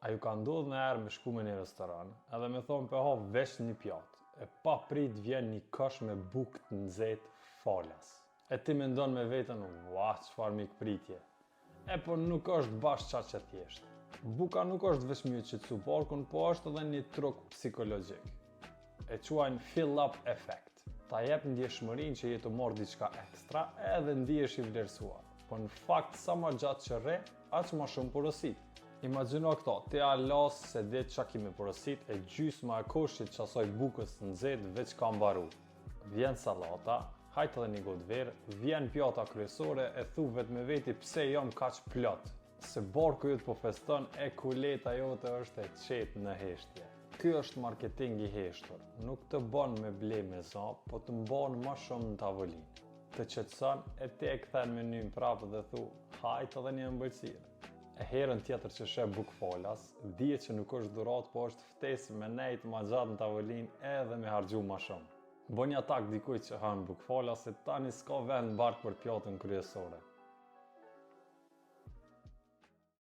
A ju ka ndodhur në herë me shku me një restoran, edhe me thonë pe ha veç një pjatë, e pa prit vjen një kosh me bukë të nxehtë falas. E ti mendon me veten, ua, çfarë mikpritje. E po nuk është bash qa që thjesht. Buka nuk është veç me qetësu porkun, po është edhe një truk psikologjik. E quajnë fill up effect. Ta jep ndjeshmërinë që je të marr diçka ekstra edhe ndihesh i vlerësuar. Po në fakt sa më gjatë që rre, aq më shumë porosit. Imagjino këto, ti alas se dhe qa ki me porosit e gjysma e koshit që asoj bukës të nxehtë veç ka mbaru. Vjen salata, hajt edhe një gotë verë, vjen pjata kryesore e thu vetë me veti pse jam kaq plot. Se barku ju të po feston e kuleta jote është e qetë në heshtje. Ky është marketing i heshtur, nuk të bon me ble me za, po të mbon ma shumë në tavolinë. Të qetëson e te e kthen menyn prapë dhe thu, hajt edhe një ëmbëlsirë. E herën tjetër që sheh bukë falas, dihet që nuk është dhuratë, po është ftesë me nejt ma gjatë në tavolinë edhe me harxhu ma shumë. Bo një atak dikujt që han bukë falas se tani s'ka vend bark për pjatën kryesore.